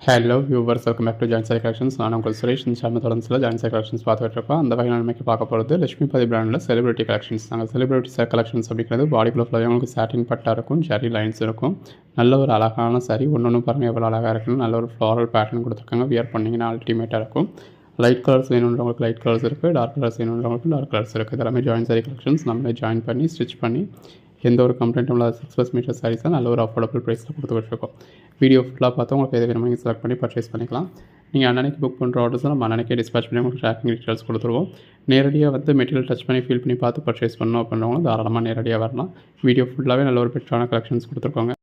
Hello viewers, welcome back to join sari collections. நான் உங்கள் சுரேஷ். இந்த சேனல் தொடர்ந்து ஜாயின் சாரி கலெக்ஷன்ஸ் பார்த்துட்டு இருக்கோம். அந்த வகையில் நமக்கு பார்க்க போகிறது லட்சுமிபதி பிராண்டில் செலிபிரிட்டி கலெக்ஷன்ஸ். நாங்கள் செலிபிரிட்டி கலெக்ஷன்ஸ் அப்படிங்கிறது பாடிக்குள்ள ஃபுல்லாக உங்களுக்கு சாட்டின் பட்டா இருக்கும், ஜரி லைன்ஸ் இருக்கும். நல்ல ஒரு அழகான சாரி, ஒன்று பாருங்கள் எவ்வளோ அழகாக இருக்குன்னு. நல்ல ஒரு ஃப்ளாரல் பேட்டர்ன் கொடுத்துருக்காங்க. வியர் பண்ணிங்கன்னா அல்டிமேட்டாக இருக்கும். லைட் கலர்ஸ் வேணுன்றவங்களுக்கு லைட் கலர்ஸ் இருக்குது, டார்க் கலர்ஸ் வேணுன்றவங்களுக்கு டார்க் கலர்ஸ் இருக்குது. இதெல்லாமே ஜாயின் சாரி கலெக்ஷன்ஸ். நம்மளே ஜாயின் பண்ணி ஸ்டிச் பண்ணி எந்த ஒரு கம்ப்ளைண்ட்டும் இல்லாத 6+ மீட்டர் சாரீஸாக நல்ல ஒரு அஃபோர்டபுள் ப்ரைஸில் கொடுத்துக்கிட்டு இருக்கோம். வீடியோ ஃபுல்லாக பார்த்து உங்களுக்கு எது வேணுமோ நீங்கள் செலக்ட் பண்ணி பர்ச்சேஸ் பண்ணிக்கலாம். நீங்கள் அன்னன்னைக்கு புக் பண்ணுற ஆர்டர்ஸ் நம்ம அன்னன்னைக்கே டிஸ்பேச் பண்ணி உங்களுக்கு ட்ராக்கிங் டீட்டெயில்ஸ் கொடுத்துருவோம். நேரடியாக வந்து மெட்டீரியல் டச் பண்ணி ஃபீல் பண்ணி பார்த்து பர்ச்சேஸ் பண்ணணும் அப்படின்றவங்களும் தாராளமாக நேரடியாக வரலாம். வீடியோ ஃபுல்லாகவே நல்ல ஒரு பெட்டரான கலெக்ஷன்ஸ் கொடுத்துருக்கோங்க.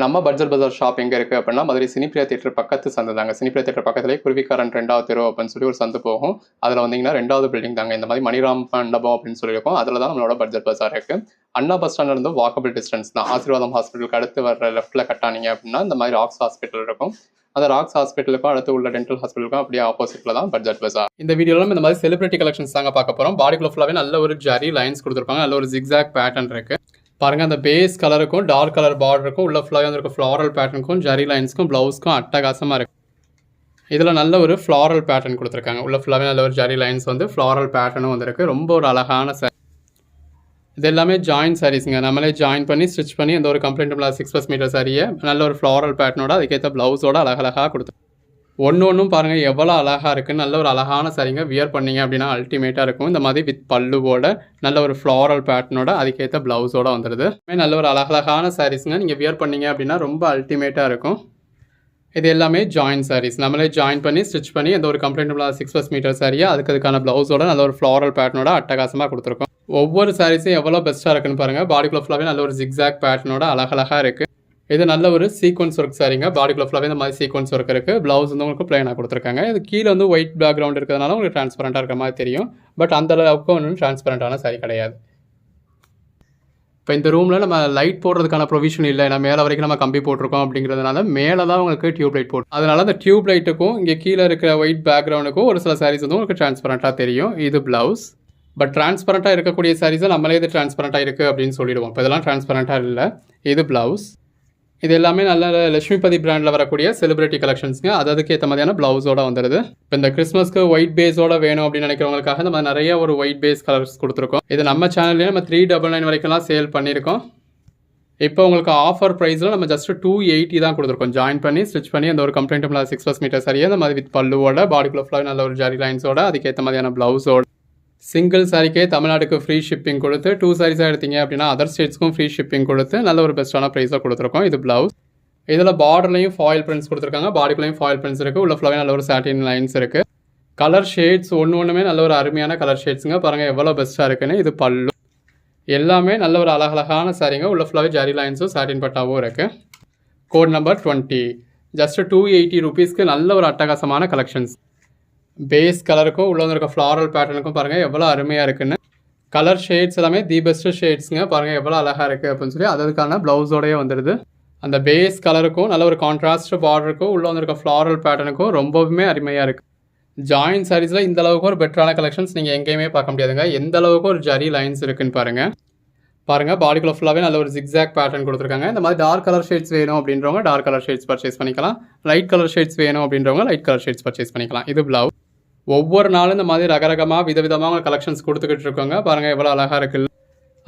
நம்ம பட்ஜெட் பஜார் ஷாப் எங்கே இருக்குது அப்படின்னா, மதுரை சினிப்பிரியா தியேட்டர் பக்கத்து சந்து தாங்க. சினிப்பிரியா தியேட்டர் பக்கத்துலேயே குருவிக்காரன் 2வது தெரு அப்படின்னு சொல்லி ஒரு சந்து போகும். அதில் வந்தீங்கன்னா 2வது பில்டிங் தாங்க. இந்த மாதிரி மணிராம் மண்டபம் அப்படின்னு சொல்லியிருக்கோம். அதில் தான் நம்மளோட பட்ஜெட் பஜார் இருக்குது. அண்ணா பஸ் ஸ்டாண்ட்லேருந்து வாக்கபிள் டிஸ்டன்ஸ் தான். ஆசீர்வாதம் ஹாஸ்பிட்டலுக்கு அடுத்து வர லெஃப்ட்டில் கட்டானீங்க அப்படின்னா இந்த மாதிரி ராக்ஸ் ஹாஸ்பிட்டல் இருக்கும். அந்த ராக்ஸ் ஹாஸ்பிட்டலுக்கும் அடுத்து உள்ள டென்டல் ஹாஸ்பிட்டலுக்கும் அப்படியே ஆப்போசிட்டில் தான் பட்ஜெட் பஜார். இந்த வீடியோவில் இந்த மாதிரி செலிபிரிட்டி கலெக்ஷன்ஸ் தாங்க பார்க்க போகிறோம். பாடிக்குள்ள ஃபுல்லாகவே நல்ல ஒரு ஜரி லைன்ஸ் கொடுத்துருப்பாங்க. நல்ல ஒரு ஜிக்ஸாக் பேட்டர்ன் இருக்குது. பாருங்கள், அந்த பேஸ் கலருக்கும் டார்க் கலர் பார்டருக்கும் உள்ள ஃபுல்லாகவே வந்துருக்கும் ஃப்ளாரல் பேட்டர்னுக்கும் ஜரி லைன்ஸ்க்கும் ப்ளவுஸ்க்கும் அட்டகாசமாக இருக்குது. இதில் நல்ல ஒரு ஃப்ளாரல் பேட்டர்ன் கொடுத்துருக்காங்க. உள்ள ஃபுல்லாகவே நல்ல ஒரு ஜரி லைன்ஸ் வந்து ஃப்ளாரல் பேட்டர்னும் வந்துருக்கு. ரொம்ப ஒரு அழகான சாரி. இது எல்லாமே ஜாயின் சாரீஸுங்க. நம்மளே ஜாயின் பண்ணி ஸ்டிச் பண்ணி எந்த ஒரு கம்ப்ளைண்ட்டும் இல்லாத 6+ மீட்டர் சாரியை நல்ல ஒரு ஃப்ளாரல் பேட்டர்னோட அதுக்கேற்ற ப்ளவுஸோட அழகழகாக கொடுத்து ஒன்றும் பாருங்கள் எவ்வளோ அழகாக இருக்குன்னு. நல்ல ஒரு அழகான சாரிங்க. வியர் பண்ணிங்க அப்படின்னா அல்டிமேட்டாக இருக்கும். இந்த மாதிரி வித் பல்லுவோட நல்ல ஒரு ஃப்ளாரல் பேட்டர்னோட அதுக்கேற்ற ப்ளவுஸோட வந்துடுது. நல்ல ஒரு அழகழகான சாரீஸுங்க. நீங்கள் வியர் பண்ணிங்க அப்படின்னா ரொம்ப அல்டிமேட்டாக இருக்கும். இது எல்லாமே ஜாயின் சாரீஸ். நம்மளே ஜாயின் பண்ணி ஸ்டிச் பண்ணி எந்த ஒரு கம்ப்ளைண்ட்டும் இல்லாத 6+ மீட்டர் சாரியை அதுக்கான ப்ளவுஸோட நல்ல ஒரு ஃப்ளாரல் பேட்டர்னோட அட்டகாசமாக கொடுத்துருக்கோம். ஒவ்வொரு சாரீஸும் எவ்வளோ பெஸ்ட்டாக இருக்குன்னு பாருங்கள். பாடிக்குள்ள ஃபுல்லாகவே நல்ல ஒரு ஜிக்ஸாக் பேட்டர்னோட அழகழகாக இருக்குது. இது நல்ல ஒரு சீக்வன்ஸ் ஒர்க் சாரிங்க. பாடிக்குள்ள ஃபுல்லாகவே இந்த மாதிரி சீக்வன்ஸ் ஒர்க் இருக்குது. ப்ளவுஸ் வந்து உங்களுக்கு பிளைனாக கொடுத்துருக்காங்க. இது கீழே வந்து ஒயிட் பேக்ரவுண்ட் இருக்கிறதுனால உங்களுக்கு டிரான்ஸ்பரண்ட்டாக இருக்கிற மாதிரி தெரியும். பட் அந்த அளவுக்கு ஒன்றும் டிரான்ஸ்பரண்ட்டான சாரி கிடையாது. இப்போ இந்த ரூமில் நம்ம லைட் போடுறதுக்கான ப்ரொவிஷன் இல்லை. ஏன்னா மேலே வரைக்கும் நம்ம கம்பி போட்டிருக்கோம் அப்படிங்கிறதுனால மேலே தான் உங்களுக்கு டியூப் லைட் போட்டு, அதனால அந்த டியூப் லைட்டுக்கும் இங்கே கீழே இருக்கிற ஒயிட் பேக்ரவுண்டுக்கும் ஒரு சில சாரீஸ் வந்து உங்களுக்கு டிரான்ஸ்பரண்ட்டாக தெரியும். இது ப்ளவுஸ். பட் டிரான்ஸ்பரண்ட்டாக இருக்கக்கூடிய சாரீஸை நம்மளே இது டிரான்ஸ்பரண்ட்டாக இருக்குது அப்படின்னு சொல்லிடுவோம். இப்போ இதெல்லாம் டிரான்ஸ்பரண்ட்டாக இல்லை. இது ப்ளவுஸ். இது எல்லாமே நல்ல லட்சுமிபதி பிராண்டில் வரக்கூடிய செலிபிரிட்டி கலெக்ஷன்ஸுங்க. அதுக்கு ஏற்ற மாதிரியான ப்ளவுஸோட வந்துடுது. இப்போ இந்த கிறிஸ்மஸ்க்கு ஒயிட் பேஸோட வேணும் அப்படின்னு நினைக்கிறவங்களுக்காக நம்ம நிறைய ஒரு ஒயிட் பேஸ் கலர்ஸ் கொடுத்துருக்கோம். இது நம்ம சேனல்லேயே நம்ம 399 வரைக்கும்லாம் சேல் பண்ணியிருக்கோம். இப்போ உங்களுக்கு ஆஃபர் ப்ரைஸில் நம்ம ஜஸ்ட் 280 தான் கொடுத்துருக்கோம். ஜாயின் பண்ணி ஸ்டிச் பண்ணி அந்த ஒரு கம்ப்ளைண்ட்டும் இல்லாத 6+ மீட்டர் சரியாக இந்த மாதிரி வித் பல்லுவோட பாடிக்குள்ள ஃபுல்லாக நல்ல ஒரு ஜரி லைன்ஸோட அதுக்கேற்ற மாதிரியான ப்ளவுஸோட சிங்கிள் சாரிக்கே தமிழ்நாடுக்கு ஃப்ரீ ஷிப்பிங் கொடுத்து 2 சாரீஸாக எடுத்தீங்க அப்படின்னா அதர் ஸ்டேட்ஸ்க்கும் ஃப்ரீ ஷிப்பிங் கொடுத்து நல்ல ஒரு பெஸ்ட்டான ப்ரைஸாக கொடுத்துருக்கோம். இது ப்ளவுஸ். இதில் பார்டர்லையும் ஃபாயில் பிரிண்ட்ஸ் கொடுத்துருக்காங்க. பாடிக்குள்ளேயும் ஃபாயில் பிரிண்ட்ஸ் இருக்குது. உள்ள ஃபுல்லாகவே நல்ல ஒரு சாட்டின் லைன்ஸ் இருக்குது. கலர் ஷேட்ஸ் ஒன்றுமே நல்ல ஒரு அருமையான கலர் ஷேட்ஸுங்க. பாருங்கள் எவ்வளோ பெஸ்ட்டாக இருக்குன்னு. இது பல்லு. எல்லாமே நல்ல ஒரு அழகழகான சாரிங்க. உள்ள ஃபுல்லாகவே ஜரி லைன்ஸும் சாட்டின் பட்டாவும் இருக்குது. Code number 20. ஜஸ்ட் 280 ருபீஸ்க்கு நல்ல ஒரு அட்டகாசமான கலெக்ஷன்ஸ். பேஸ் கலருக்கும் உள்ள வந்து இருக்க ஃப்ளாரல் பேட்டர்னுக்கும் பாருங்கள் எவ்வளோ அருமையாக இருக்குன்னு. கலர் ஷேட்ஸ் எல்லாமே தி பெஸ்ட் ஷேட்ஸுங்க. பாருங்கள் எவ்வளோ அழகாக இருக்குது அப்படின்னு சொல்லி அதுக்கான ப்ளவுஸோடய வந்துடுது. அந்த பேஸ் கலருக்கும் நல்ல ஒரு கான்ட்ராஸ்ட் பார்டருக்கும் உள்ள வந்து இருக்க ஃப்ளாரல் பேட்டர்னுக்கும் ரொம்பவுமே அருமையாக இருக்குது. ஜாயின் சாரீஸில் இந்த அளவுக்கு ஒரு பெட்டரான கலெக்ஷன்ஸ் நீங்கள் எங்கேயுமே பார்க்க முடியாதுங்க. எந்த அளவுக்கு ஒரு ஜரி லைன்ஸ் இருக்குன்னு பாருங்கள். பாடிக்குள்ள ஃபுல்லாகவே நல்ல ஒரு ஜிக்ஸாக் பேட்டர்ன் கொடுத்துருக்காங்க. இந்த மாதிரி டார்க் கலர் ஷேட்ஸ் வேணும் அப்படின்றவங்க டார்க் கலர் ஷேட்ஸ் பர்ச்சேஸ் பண்ணிக்கலாம். லைட் கலர் ஷேட்ஸ் வேணும் அப்படின்றவங்க லைட் கலர் ஷேட்ஸ் பர்ச்சேஸ் பண்ணிக்கலாம். இது ப்ளவுஸ். ஒவ்வொரு நாளும் இந்த மாதிரி ரகரகமாக விதவிதமாக கலெக்ஷன்ஸ் கொடுத்துக்கிட்டு இருக்கோங்க. பாருங்கள் எவ்வளோ அழகாக இருக்குது.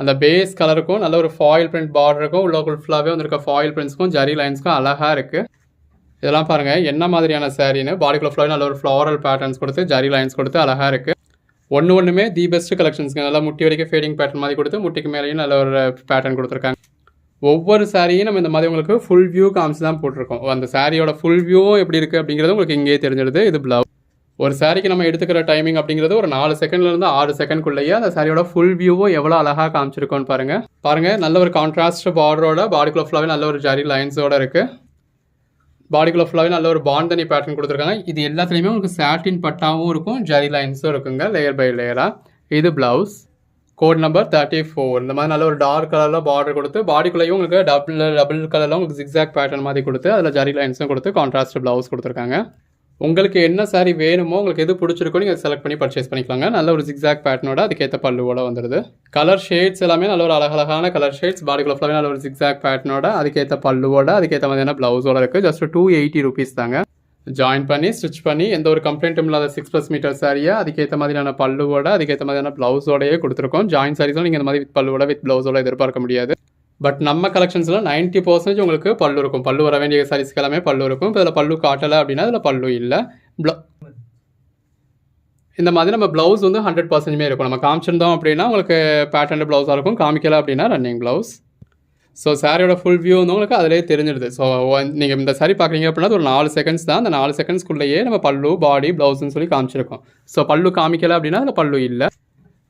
அந்த பேஸ் கலருக்கும் நல்ல ஒரு ஃபாயில் பிரிண்ட் பார்டருக்கும் உள்ள ஃபுல்லாகவே வந்துருக்க ஃபாயில் பிரிண்ட்ஸ்க்கும் ஜரி லைன்ஸ்க்கும் அழகாக இருக்குது. இதெல்லாம் பாருங்கள் என்ன மாதிரியான சாரின்னு. பாடிக்குள்ள ஃபுல்லாகவே நல்ல ஒரு ஃப்ளாரல் பேட்டர்ன்ஸ் கொடுத்து ஜரி லைன்ஸ் கொடுத்து அழகாக இருக்குது. ஒன்றுமே தி பெஸ்ட் கலெக்ஷன்ஸ்க்கு. நல்லா முட்டி வரைக்கும் ஃபேடிங் பேட்டர்ன் மாதிரி கொடுத்து முட்டிக்கு மேலேயும் நல்ல ஒரு பேட்டர்ன் கொடுத்துருக்காங்க. ஒவ்வொரு சாரியும் நம்ம இந்த மாதிரி உங்களுக்கு ஃபுல் வியூ காமிச்சு தான் போட்டிருக்கோம். அந்த சாரியோட ஃபுல் வியூவும் எப்படி இருக்குது அப்படிங்கிறது உங்களுக்கு இங்கேயே தெரிஞ்சிடுது. இது ப்ளவுஸ். ஒரு சாரிக்கு நம்ம எடுத்துக்கிற டைமிங் அப்படிங்கிறது ஒரு 4 செகண்ட்லேருந்து 6 செகண்ட்குள்ளேயே அந்த சாரியோட ஃபுல் வியூவும் எவ்வளோ அழகாக காமிச்சிருக்கோன்னு பாருங்கள். நல்ல ஒரு கான்ட்ராஸ்ட் பார்டரோட பாடிக்குள்ள ஃபுல்லாகவே நல்ல ஒரு ஜரி லைன்ஸோட இருக்குது. பாடிக்குள்ள ஃபுல்லாகவே நல்ல ஒரு பாண்டனி பேட்டர்ன் கொடுத்துருக்காங்க. இது எல்லாத்துலேயுமே உங்களுக்கு சாட்டின் பட்டாவும் இருக்கும், ஜரி லைன்ஸும் இருக்குங்க லேயர் பை லேயராக. இது ப்ளவுஸ். Code number 34. இந்த மாதிரி நல்ல ஒரு டார்க் கலரில் பார்டர் கொடுத்து பாடிக்குள்ளேயும் உங்களுக்கு டபுள் கலரில் உங்களுக்கு ஜிக்ஸாக் பேட்டர்ன் மாதிரி கொடுத்து அதில் ஜரி லைன்ஸும் கொடுத்து கான்ட்ராஸ்ட் ப்ளவுஸ் கொடுத்துருக்காங்க. உங்களுக்கு என்ன சாரி வேணுமோ, உங்களுக்கு எது பிடிச்சிருக்கோ நீங்கள் செலக்ட் பண்ணி பர்ச்சேஸ் பண்ணிக்கலாங்க. நல்ல ஒரு ஜிக்ஸாக் பேட்டர்னோட அதுக்கேற்ற பல்லுவோட வந்துடுது. கலர் ஷேட்ஸ் எல்லாமே நல்ல ஒரு அழகழகான கலர் ஷேட்ஸ். பாடிக்குள்ள ஃபுல்லாகவே நல்ல ஒரு ஜிக்ஸாக் பேட்டர்னோட அதுக்கேற்ற பல்லுவோட அதுக்கேற்ற மாதிரியான ப்ளவுஸோட இருக்குது. ஜஸ்ட் 280 rupees தாங்க. ஜாயின் பண்ணி ஸ்டிச் பண்ணி எந்த ஒரு கம்ப்ளைண்ட்டும் இல்லாத 6+ மீட்டர் சாரியை அதுக்கேற்ற மாதிரியான பல்லுவோட அதுக்கேற்ற மாதிரியான ப்ளவுஸோடையே கொடுத்துருக்கோம். ஜாயின் சாரீஸும் நீங்கள் இந்த மாதிரி வித் பல்லுவோட வித் ப்ளவுஸோட எதிர்பார்க்க முடியாது. பட் நம்ம கலெக்ஷன்ஸில் 90% உங்களுக்கு பல்லு இருக்கும். பல்லு வர வேண்டிய சாரீஸ்க்கு எல்லாமே பல்லு இருக்கும். இப்போ இதில் பல்லு காட்டலை அப்படின்னா அதில் பல்லு இல்லை. இந்த மாதிரி நம்ம ப்ளவுஸ் வந்து 100% இருக்கும். நம்ம காமிச்சிருந்தோம் அப்படின்னா உங்களுக்கு பேட்டர்ன் ப்ளவுஸாக இருக்கும். காமிக்கலை அப்படின்னா ரன்னிங் ப்ளவுஸ். ஸோ சாரியோட ஃபுல் வியூ வந்து உங்களுக்கு அதிலே தெரிஞ்சிடுது. ஸோ நீங்கள் இந்த சாரி பார்க்குறீங்க அப்படின்னா ஒரு 4 செகண்ட்ஸ் தான். அந்த 4 செகண்ட்ஸ்க்குள்ளேயே நம்ம பல்லு பாடி ப்ளவுஸ்ன்னு சொல்லி காமிச்சிருக்கோம். ஸோ பல்லு காமிக்கலை அப்படின்னா அதில் பல்லு இல்லை.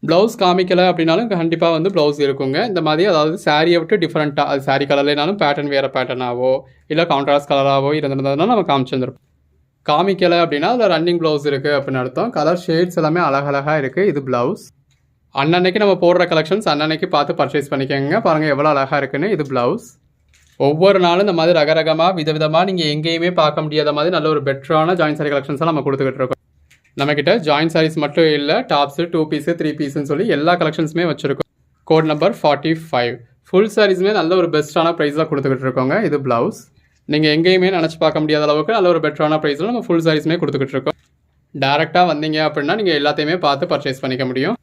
ப்ளவுஸ் காமிக்கலை அப்படின்னாலும் கண்டிப்பாக வந்து ப்ளவுஸ் இருக்குங்க. இந்த மாதிரி அதாவது சாரியை விட்டு டிஃப்ரெண்ட்டாக அது சாரி கலர்லேனாலும் பேட்டர்ன் வேறு பேட்டர்னாவோ இல்லை கான்ட்ராஸ்ட் கலராகவோ இருந்ததுனா நம்ம காமிச்சிருந்துருப்போம். காமிக்கலை அப்படின்னா அதில் ரன்னிங் ப்ளவுஸ் இருக்குது அப்படின்னு அர்த்தம். கலர் ஷேட்ஸ் எல்லாமே அழகழகாக இருக்குது. இது ப்ளவுஸ். அன்னன்னைக்கு நம்ம போடுற கலெக்ஷன்ஸ் அன்னன்னைக்கு பார்த்து பர்ச்சேஸ் பண்ணிக்கோங்க. பாருங்கள் எவ்வளோ அழகாக இருக்குன்னு. இது ப்ளவுஸ். ஒவ்வொரு நாளும் இந்த மாதிரி ரகரகமாக விதவிதமாக நீங்கள் எங்கேயுமே பார்க்க முடியாத மாதிரி நல்ல ஒரு பெட்டரான ஜாயின் சாரி கலெக்ஷன்ஸாக நம்ம கொடுத்துக்கிட்டு இருக்கோம். நம்மக்கிட்ட ஜாயின் சாரீஸ் மட்டும் இல்லை, டாப்ஸு 2 பீஸு 3 பீஸுன்னு சொல்லி எல்லா கலெக்ஷன்ஸுமே வச்சுருக்கோம். Code number 45. ஃபுல் சாரீஸுமே நல்ல ஒரு பெஸ்ட்டான ப்ரைஸாக கொடுத்துக்கிட்டு இருக்கோங்க. இது ப்ளவுஸ். நீங்கள் எங்கேயுமே நினச்சி பார்க்க முடியாத அளவுக்கு நல்ல ஒரு பெட்டரான ப்ரைஸில் நம்ம ஃபுல் சாரீஸுமே கொடுத்துக்கிட்டு இருக்கோம். டேரெக்டாக வந்தீங்க அப்படின்னா நீங்கள் எல்லாத்தையுமே பார்த்து பர்ச்சேஸ் பண்ணிக்க முடியும்.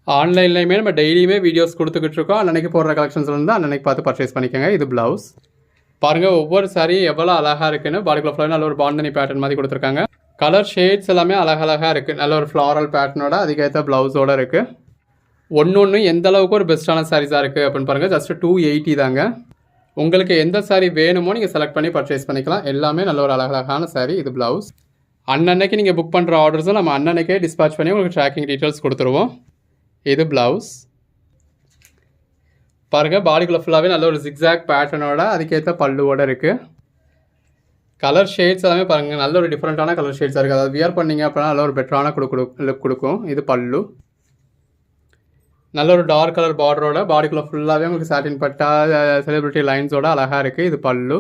ஆன்லைன்லையுமே நம்ம டெய்லியுமே வீடியோஸ் கொடுத்துக்கிட்டு இருக்கோம். அன்னன்னைக்கு போடுற கலெக்ஷன்ஸ்லேருந்து அன்னன்னைக்கு பார்த்து பர்ச்சேஸ் பண்ணிக்கோங்க. இது ப்ளவுஸ். பாருங்கள் ஒவ்வொரு சாரி எவ்வளோ அழகாக இருக்குன்னு. பாடிக்குள்ள ஃபுல்லாக நல்ல ஒரு பாந்தனி பேட்டர்ன் மாதிரி கொடுத்துருக்காங்க. கலர் ஷேட்ஸ் எல்லாமே அழகழகாக இருக்குது. நல்ல ஒரு ஃப்ளாரல் பேட்டர்னோட அதுக்கேற்ற ப்ளவுஸோடு இருக்குது. ஒன்று எந்த அளவுக்கு ஒரு பெஸ்ட்டான சாரீஸாக இருக்குது அப்படின்னு பாருங்கள். ஜஸ்ட் 280 தாங்க. உங்களுக்கு எந்த சாரீ வேணுமோ நீங்கள் செலக்ட் பண்ணி பர்ச்சேஸ் பண்ணிக்கலாம். எல்லாமே நல்ல ஒரு அழகழகான சாரீ. இது ப்ளவுஸ். அன்னன்னைக்கு நீங்கள் புக் பண்ணுற ஆர்டர்ஸும் நம்ம அன்னன்னைக்கே டிஸ்பேச் பண்ணி உங்களுக்கு ட்ராக்கிங் டீட்டெயில்ஸ் கொடுத்துருவோம். இது ப்ளவுஸ். பாருங்கள் பாடிக்குள்ள ஃபுல்லாகவே நல்ல ஒரு ஜிக்ஸாக் பேட்டர்னோட அதுக்கேற்ற பல்லுவோடு இருக்குது. கலர் ஷேட்ஸ் எல்லாமே பாருங்கள் நல்ல ஒரு டிஃப்ரெண்ட்டான கலர் ஷேட்ஸாக இருக்குது. அதாவது வியர் பண்ணிங்க அப்படின்னா நல்ல ஒரு பெட்டரான லுக் கொடுக்கும். இது பல்லு. நல்ல ஒரு டார்க் கலர் பார்டரோட பாடிக்குள்ளே ஃபுல்லாகவே உங்களுக்கு சாட்டின் பட்டா செலிபிரிட்டி லைன்ஸோட அழகாக இருக்குது. இது பல்லு.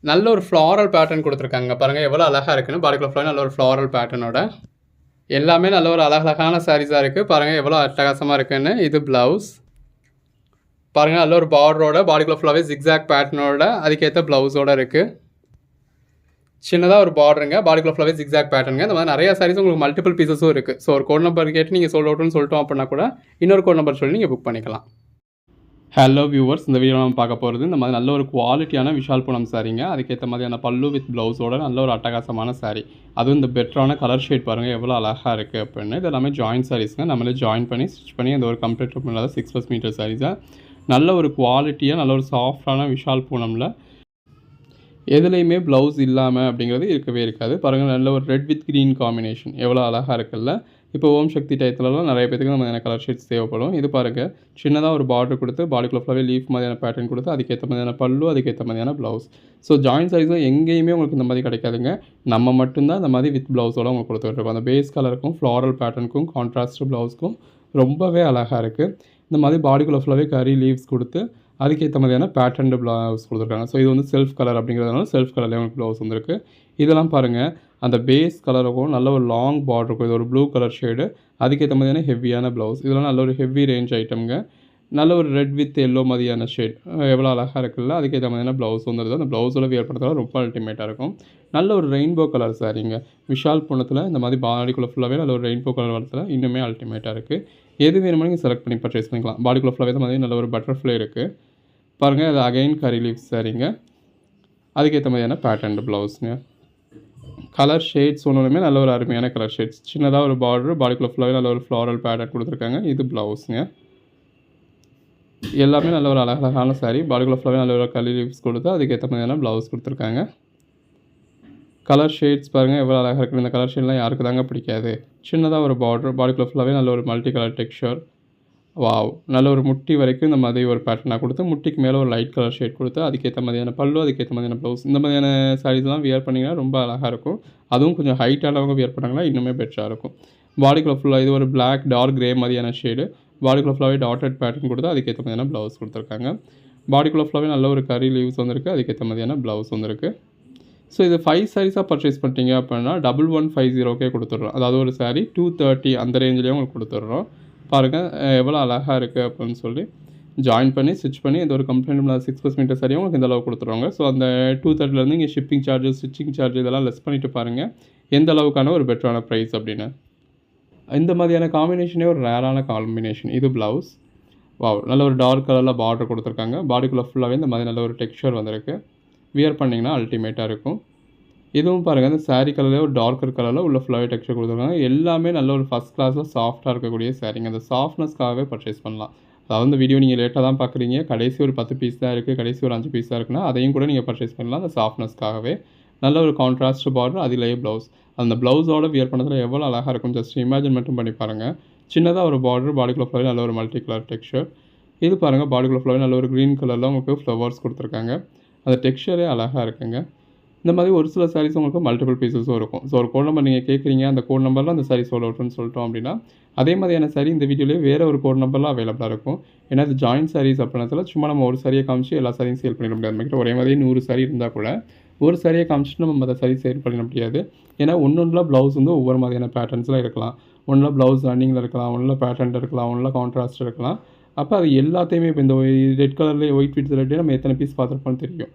நல்ல ஒரு ஃப்ளாரல் பேட்டர்ன் கொடுத்துருக்காங்க. பாருங்கள் எவ்வளோ அழகாக இருக்குன்னு. பாடிக்குள்ளே ஃபுல்லாக நல்ல ஒரு ஃப்ளாரல் பேட்டர்னோட எல்லாமே நல்ல ஒரு அழகழகான சாரீஸாக இருக்குது. பாருங்கள் எவ்வளோ அட்டகாசமாக இருக்குன்னு. இது ப்ளவுஸ். பாருங்கள் நல்ல ஒரு பார்டரோட பாடிக்குள்ளே ஃபுல்லாகவே ஜிக்ஸாக் பேட்டர்னோட அதுக்கேற்ற ப்ளவுஸோடு இருக்குது. சின்னதாக ஒரு பார்டருங்க. பாடிக்குள்ள ஃபுல்லாகவே ஜிக்ஸாக் பேட்டர்னுங்க. இந்த மாதிரி நிறைய சாரீஸ் உங்களுக்கு மல்டிபிள் பீசஸும் இருக்குது. ஸோ ஒரு கோட் நம்பர் கேட்டு நீங்கள் சோல்ட் அவுட்னு சொல்லிட்டோம் அப்படின்னா கூட இன்னொரு கோட் நம்பர் சொல்லி நீங்கள் புக் பண்ணிக்கலாம். ஹலோ வியூவர்ஸ், இந்த வீடியோ நம்ம பார்க்க போகிறது இந்த மாதிரி நல்ல ஒரு குவாலிட்டியான விஷால் பூனம் சாரீங்க. அதுக்கேற்ற மாதிரியான பல்லு வித் ப்ளவுஸோட நல்ல ஒரு அட்டகாசமான சாரீ. அதுவும் இந்த பெட்டரான கலர் ஷேட் பாருங்கள் எவ்வளோ அழகாக இருக்குது அப்படின்னு. இது எல்லாமே ஜாயின் சாரீஸ்ங்க. நம்மளே ஜாயின் பண்ணி ஸ்டிச் பண்ணி அந்த ஒரு கம்ப்ளீட் இல்லாத 6+ மீட்டர் சாரீஸாக நல்ல ஒரு குவாலிட்டியாக நல்ல ஒரு சாஃப்டான விஷால் பூனமில் எதுலேயுமே ப்ளவுஸ் இல்லாமல் அப்படிங்கிறது இருக்கவே இருக்காது. பாருங்கள் நல்ல ஒரு ரெட் வித் க்ரீன் காம்பினேஷன் எவ்வளோ அழகாக இருக்குல்ல. இப்போ ஓம் சக்தி டயத்துலலாம் நிறைய பேருக்கு நம்ம கலர் ஷேட்ஸ் தேவைப்படும். இது பாருங்கள் சின்னதாக ஒரு பார்டர் கொடுத்து பாடிக்குள்ள ஃபுல்லாகவே லீஃப் மாதிரியான பேட்டர்ன் கொடுத்து அதுக்கேற்ற மாதிரியான பல்லு அதுக்கேற்ற மாதிரியான ப்ளவுஸ். ஸோ ஜாயின் சாரீஸில் எங்கேயுமே உங்களுக்கு இந்த மாதிரி கிடைக்காதுங்க. நம்ம மட்டும்தான் இந்த மாதிரி வித் ப்ளவுஸோட உங்களுக்கு கொடுத்துட்ருக்கோம். அந்த பேஸ் கலருக்கும் ஃப்ளாரல் பேட்டர்னுக்கும் கான்ட்ராஸ்ட் ப்ளவுஸ்க்கும் ரொம்பவே அழகாக இருக்குது. இந்த மாதிரி பாடிக்குள்ள ஃபுல்லாகவே கரி லீவ்ஸ் கொடுத்து அதுக்கேற்ற மாதிரியான பேட்டர்ன் ப்ளவுஸ் கொடுத்துருக்காங்க. ஸோ இது வந்து செல்ஃப் கலர் அப்படிங்கிறதுனால செல்ஃப் கலர்லேயே உங்களுக்கு ப்ளவுஸ் வந்துருக்கு. இதெல்லாம் பாருங்கள் அந்த பேஸ் கலருக்கும் நல்ல ஒரு லாங் பார்டர் இருக்கும். இது ஒரு ப்ளூ கலர் ஷேடு அதுக்கேற்ற மாதிரியான ஹெவியான ப்ளவுஸ். இதெல்லாம் நல்ல ஒரு ஹெவி ரேஞ்ச் ஐட்டம்ங்க. நல்ல ஒரு ரெட் வித் எல்லோ மாதிரியான ஷேட் எவ்வளோ அழகாக இருக்குல்ல. அதுக்கேற்ற மாதிரியான ப்ளவுஸ் வந்துடுது. அந்த ப்ளவுஸோட வியர் பண்ணுறதால ரொம்ப அல்டிமேட்டாக இருக்கும். நல்ல ஒரு ரெயின்போ கலர் சாரீங்க. விஷால் பூனத்தில் இந்த மாதிரி பாடிக்குள்ள ஃபுல்லாகவே நல்ல ஒரு ரெயின்போ கலர் வரத்தில் இன்னுமே அல்டிமேட்டாக இருக்குது. எது வேணுமோ நீங்கள் செலக்ட் பண்ணி பர்ச்சேஸ் பண்ணிக்கலாம். பாடிக்குள்ள ஃபுல்லாகவே இந்த மாதிரி நல்ல ஒரு பட்டர்ஃப்ளை இருக்குது. பாருங்கள் அது அகைன் கரி லீவ்ஸ் சாரீங்க. அதுக்கேற்ற மாதிரியான பேட்டர்ன் ப்ளவுஸுங்க. கலர் ஷேட்ஸ் ஒன்றுமே நல்ல ஒரு அருமையான கலர் ஷேட்ஸ். சின்னதாக ஒரு பார்டர் பாடிக்குள்ள ஃபுல்லாகவே நல்ல ஒரு ஃப்ளாரல் பேட்டர்ன் கொடுத்துருக்காங்க. இது ப்ளவுஸுங்க. எல்லாமே நல்ல ஒரு அழகழகான சாரீ. பாடிக்குள்ள ஃபுல்லாகவே நல்ல ஒரு கலர் லீவ்ஸ் கொடுத்து அதுக்கேற்ற மாதிரியான ப்ளவுஸ் கொடுத்துருக்காங்க. கலர் ஷேட்ஸ் பாருங்கள் எவ்வளோ அழகாக இருக்குது. இந்த கலர் ஷேட்லாம் யாருக்கு தாங்க பிடிக்காது. சின்னதாக ஒரு பார்டர் பாடிக்குள்ள ஃபுல்லாகவே நல்ல ஒரு மல்டி கலர் டெக்ஸ்சர். வாவ் நல்ல ஒரு முட்டி வரைக்கும் இந்த மாதிரி ஒரு பேட்டர்னாக கொடுத்து முட்டிக்கு மேலே ஒரு லைட் கலர் ஷேட் கொடுத்து அதுக்கேற்ற மாதிரியான பல்லு அதுக்கேற்ற மாதிரியான ப்ளவுஸ். இந்த மாதிரியான சாரீஸ்லாம் வியர் பண்ணிங்கன்னா ரொம்ப அழகாக இருக்கும். அதுவும் கொஞ்சம் ஹைட்டானவங்க வியர் பண்ணாங்கன்னா இன்னுமே பெட்டராக இருக்கும். பாடிக்குள்ள ஃபுல்லாக இது ஒரு பிளாக் டார்க் கிரே மாதிரியான ஷேடு. பாடிக்குள்ள ஃபுல்லாகவே டாட்டட் பேட்டர்ன் கொடுத்து அதுக்கேற்ற மாதிரியான ப்ளவுஸ் கொடுத்துருக்காங்க. பாடிக்குள்ள ஃபுல்லாகவே நல்ல ஒரு கரி லீவ்ஸ் வந்துருக்கு. அதுக்கேற்ற மாதிரியான ப்ளவுஸ் வந்துருக்கு. ஸோ இது 5 சாரீஸாக பர்ச்சேஸ் பண்ணிட்டீங்க அப்படின்னா 1150 கொடுத்துட்றோம். அதாவது ஒரு சாரீ 230 அந்த ரேஞ்சிலேயே உங்களுக்கு கொடுத்துட்றோம். பாருங்கள் எவ்வளோ அழகாக இருக்குது அப்படின்னு சொல்லி ஜாயின் பண்ணி ஸ்டிச் பண்ணி எந்த ஒரு கம்ப்ளைண்ட் இல்லாத 6 மீட்டர் சாரியும் உங்களுக்கு இந்த அளவு கொடுத்துருவாங்க. ஸோ அந்த 230லேருந்து இங்கே ஷிப்பிங் சார்ஜஸ் ஸ்டிச்சிங் சார்ஜ் இதெல்லாம் லெஸ் பண்ணிவிட்டு பாருங்கள் எந்த அளவுக்கான ஒரு பெட்டரான ப்ரைஸ் அப்படின்னு. இந்த மாதிரியான காம்பினேஷனே ஒரு ரேரான காம்பினேஷன். இது ப்ளவுஸ். வாவ், நல்ல ஒரு டார்க் கலரில் பார்டர் கொடுத்துருக்காங்க. பாடிக்குள்ளே ஃபுல்லாகவே இந்த மாதிரி நல்ல ஒரு டெக்ஸ்சர் வந்திருக்கு. வியர் பண்ணிங்கன்னா அல்டிமேட்டாக இருக்கும். இதுவும் பாருங்கள் இந்த சாரீ கலரில் ஒரு டார்க்கர் கலரில் உள்ள ஃபுல்லாகவே டெக்ஸ்சர் கொடுத்துருக்காங்க. எல்லாமே நல்ல ஒரு ஃபஸ்ட் கிளாஸில் சாஃப்ட்டாக இருக்கக்கூடிய சாரீங்க. அந்த சாஃப்ட்னஸ்க்காகவே பர்ச்சேஸ் பண்ணலாம். அதாவது இந்த வீடியோ நீங்கள் லேட்டாக தான் பார்க்குறீங்க, கடைசி ஒரு 10 பீஸ் தான் இருக்குது, கடைசி ஒரு 5 பீஸ் தான் இருக்குன்னா அதையும் கூட நீங்கள் பர்ச்சேஸ் பண்ணலாம். அந்த சாஃப்ட்னஸ்க்காகவே நல்ல ஒரு கான்ட்ராஸ்ட் பார்டர், அதிலேயே ப்ளவுஸ். அந்த ப்ளவுஸோட வியர் பண்ணதில் எவ்வளோ அழகாக இருக்கும் ஜஸ்ட் இமேஜின் மட்டும் பண்ணி பாருங்கள். சின்னதாக ஒரு பார்டர், பாடிக்குள்ளே ஃபுல்லாகவே நல்ல ஒரு மல்டி கலர் டெக்ஸ்சர். இது பாருங்கள் பாடிக்குள்ளே ஃபுல்லாகவே நல்ல ஒரு க்ரீன் கலரில் உங்களுக்கு ஃப்ளவர்ஸ் கொடுத்துருக்காங்க. அந்த டெக்ஸ்சரே அழகாக இருக்குங்க. இந்த மாதிரி ஒரு சில சாரீஸ் உங்களுக்கு மல்டிபிள் பீசஸும் இருக்கும். ஸோ ஒரு கோட் நம்பர் நீங்கள் கேட்குறீங்க, அந்த கோட் நம்பரில் அந்த சாரீ சோல்ட் அவுட்னு சொல்லிட்டோம் அப்படின்னா அதே மாதிரியான சாரீ இந்த வீடியோலேயே வேறு ஒரு கோட் நம்பரில் அவைலபிளாக இருக்கும். ஏன்னா இது ஜாயின்ட் சாரீஸ் அப்படின்றதுல சும்மா நம்ம ஒரு சாரியை காமிச்சு எல்லா சாரியும் சேல் பண்ணிட முடியாது. நம்மகிட்ட ஒரே மாதிரி 100 சாரீ இருந்தால் கூட ஒரு சாரியை காமிச்சிட்டு நம்ம மற்ற சாரீ சேல் பண்ணிட முடியாது. ஏன்னா ஒன்றில் ப்ளவுஸ் வந்து ஒவ்வொரு மாதிரியான பேட்டர்ன்ஸில் இருக்கலாம். ஒன்றில் ப்ளவுஸ் ரன்னிங்கில் இருக்கலாம், ஒன்றில் பேட்டர்ன் இருக்கலாம், ஒன்றில் கான்ட்ராஸ்ட் இருக்கலாம். அப்போ அது எல்லாத்தையுமே இப்போ இந்த ரெட் கலர்லேயே ஒயிட் வித் ரெட்டே நம்ம எத்தனை பீஸ் பார்த்துருப்போம்னு தெரியும்.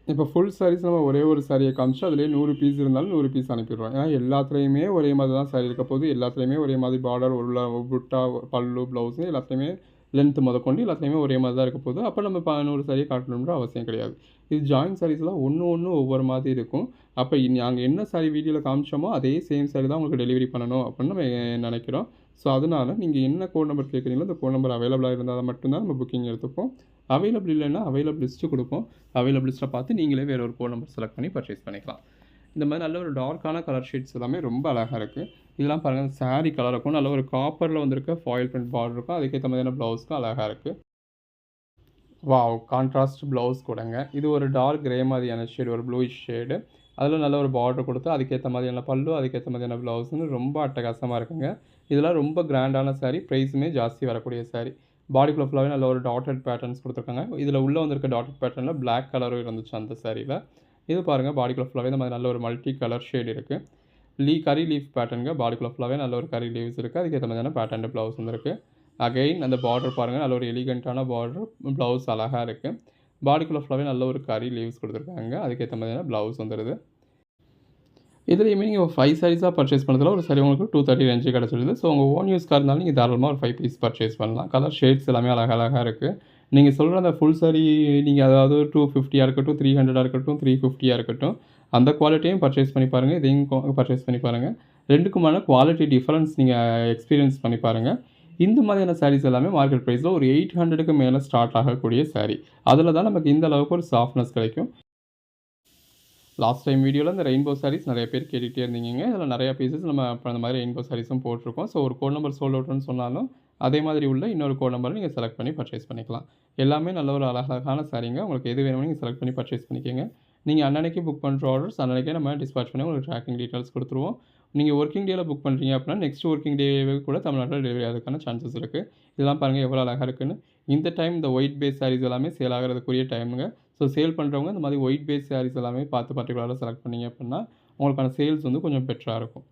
இப்போ ஃபுல் சாரீஸ் நம்ம ஒரே ஒரு சாரியை காமிச்சு அதிலே 100 பீஸ் இருந்தாலும் 100 பீஸ் அனுப்பிடுறோம். ஏன்னா எல்லாத்துலேயுமே ஒரே மாதிரி தான் சாரீ இருக்க போது. எல்லாத்துலேயுமே ஒரே மாதிரி பார்டர், உள்ள புட்டா, பல்லு, ப்ளவுஸு எல்லாத்துலேயுமே லென்த்து முதற்கொண்டு எல்லாத்துலேயுமே ஒரே மாதிரி தான் இருக்க போகுது. அப்போ நம்ம 100 சாரியை காட்டணுன்ற அவசியம் கிடையாது. இது ஜாயின்ட் சாரீஸ்லாம் ஒன்று ஒவ்வொரு மாதிரி இருக்கும். அப்போ நாங்கள் என்ன சாரீ வீடியோவில் காமிச்சோமோ அதே சேம் சாரீ தான் உங்களுக்கு டெலிவரி பண்ணணும் அப்படின்னு நம்ம நினைக்கிறோம். ஸோ அதனால் நீங்கள் என்ன கோட் நம்பர் கேட்குறீங்களோ அந்த கோட் நம்பர் அவைலபிளாக இருந்தால் மட்டும்தான் நம்ம புக்கிங் எடுத்துப்போம். அவைலபிள் இல்லைன்னா அவைலபிள் லிஸ்ட்டு கொடுப்போம். அவைலபிள் லிஸ்ட்டை பார்த்து நீங்களே வேறு ஒரு கோட் நம்பர் செலக்ட் பண்ணி பர்ச்சேஸ் பண்ணிக்கலாம். இந்த மாதிரி நல்ல ஒரு டார்க்கான கலர் ஷீட்ஸ் எல்லாமே ரொம்ப அழகாக இருக்குது. இதெல்லாம் பாருங்கள் சாரீ கலர் இருக்கும், நல்ல ஒரு காப்பரில் வந்திருக்க ஃபாயில் பிரிண்ட் பார்டர் இருக்கும். அதுக்கேற்ற மாதிரியான ப்ளவுஸ்க்கும் அழகாக இருக்குது. வாவ், கான்ட்ராஸ்ட் ப்ளவுஸ் கூடங்க. இது ஒரு டார்க் கிரே மாதிரியான ஷேடு, ஒரு ப்ளூயிஷ் ஷேடு. அதில் நல்ல ஒரு பார்டர் கொடுத்து அதுக்கேற்ற மாதிரியான பல்லு, அதுக்கேற்ற மாதிரியான ப்ளவுஸ்னு ரொம்ப அட்டகாசமாக இருக்குங்க. இதெல்லாம் ரொம்ப கிராண்டான சாரீ, ப்ரைஸுமே ஜாஸ்தி வரக்கூடிய சாரீ. பாடிக்குள்ளே ஃபுல்லாகவே நல்ல ஒரு டாட்டட் பேட்டர்ன்ஸ் கொடுத்துருக்காங்க. இதில் உள்ளே வந்திருக்க டாட்டட் பேட்டர்னில் பிளாக் கலரும் இருந்துச்சு அந்த சாரியில். இது பாருங்கள் பாடிக்குள்ளே ஃபுல்லாகவே இந்த மாதிரி நல்ல ஒரு மல்டி கலர் ஷேட் இருக்குது. கரி லீஃப் பேட்டர்னுங்க. பாடிக்குள்ளே ஃபுல்லாகவே நல்ல ஒரு கரி லீவ்ஸ் இருக்குது. அதுக்கேற்ற மாதிரியான பேட்டர்ன் ப்ளவுஸ் வந்துருக்கு. அகைன் அந்த பார்டர் பாருங்கள், நல்ல ஒரு எலிகண்ட்டான பார்டர், ப்ளவுஸ் அழகாக இருக்குது. பாடிக்குள்ளே ஃபுல்லாகவே நல்ல ஒரு கரி லீவ்ஸ் கொடுத்துருக்காங்க. அதுக்கேற்ற மாதிரியான ப்ளவுஸ் வந்துடுது. இதுலேயுமே நீங்கள் 5 சாரீஸாக பர்ச்சேஸ் பண்ணதில் ஒரு சாரி உங்களுக்கு 230 ரேஞ்சு கிடச்சிடுது. ஸோ உங்கள் ஓன் யூஸ்க்காக இருந்தாலும் நீங்கள் தாராளமாக ஒரு 5 பீஸ் பர்ச்சேஸ் பண்ணலாம். கலர் ஷேட்ஸ் எல்லாமே அழகாக இருக்குது. நீங்கள் சொல்கிற அந்த ஃபுல் சாரி நீங்கள் அதாவது 250 இருக்கட்டும், 300 இருக்கட்டும், 350 இருக்கட்டும், அந்த குவாலிட்டியும் பர்ச்சேஸ் பண்ணி பாருங்கள். இதையும் பர்ச்சேஸ் பண்ணி பாருங்கள். ரெண்டுக்குமான குவாலிட்டி டிஃபரன்ஸ் நீங்கள் எக்ஸ்பீரியன்ஸ் பண்ணி பாருங்கள். இந்த மாதிரியான சாரீஸ் எல்லாமே மார்க்கெட் ப்ரைஸில் ஒரு 800க்கு மேலே ஸ்டார்ட் ஆகக்கூடிய சாரீ. அதில் தான் நமக்கு இந்த அளவுக்கு ஒரு சாஃப்ட்னஸ் கிடைக்கும். லாஸ்ட் டைம் வீடியோவில் இந்த ரெயின்போ சாரீஸ் நிறைய பேர் கேட்டுகிட்டே இருந்தீங்க. இதில் நிறையா பீசஸ் நம்ம இப்போ அந்த மாதிரி ரெயின்போ சாரீஸும் போட்டிருக்கோம். ஸோ ஒரு கோட் நம்பர் சோல்ட் அவுட்னு சொன்னாலும் அதே மாதிரி உள்ள இன்னொரு கோட் நம்பரை நீங்கள் செலக்ட் பண்ணி பர்ச்சேஸ் பண்ணிக்கலாம். எல்லாமே நல்ல ஒரு அழகான சாரீங்க. உங்களுக்கு எது வேணுமோ நீங்கள் செலக்ட் பண்ணி பர்ச்சேஸ் பண்ணிக்கோங்க. நீங்கள் அன்னன்னைக்கு புக் பண்ணுற ஆர்டர்ஸ் அன்னன்னைக்கே நம்ம டிஸ்பேச் பண்ணி உங்களுக்கு ட்ராக்கிங் டீட்டெயில்ஸ் கொடுத்துருவோம். நீங்கள் ஒர்க்கிங் டேயில் புக் பண்ணுறீங்க அப்படின்னா நெக்ஸ்ட் ஒர்க்கிங் டேவே கூட தமிழ்நாட்டில் டெலிவரி ஆகிறதுக்கான சான்சஸ் இருக்குது. இதெல்லாம் பாருங்கள் எவ்வளோ அழகாக இருக்குன்னு. இந்த டைம் இந்த ஒயிட் பேஸ் சாரீஸ் எல்லாமே சேல் ஆகிறதுக்குரிய டைமுங்க. ஸோ சேல் பண்ணுறவங்க இந்த மாதிரி ஒயிட் பேஸ் சாரீஸ் எல்லாமே பார்த்து பர்டிகுலராக செலக்ட் பண்ணிங்க அப்படின்னா உங்களுக்கான சேல்ஸ் வந்து கொஞ்சம் பெட்டராக இருக்கும்.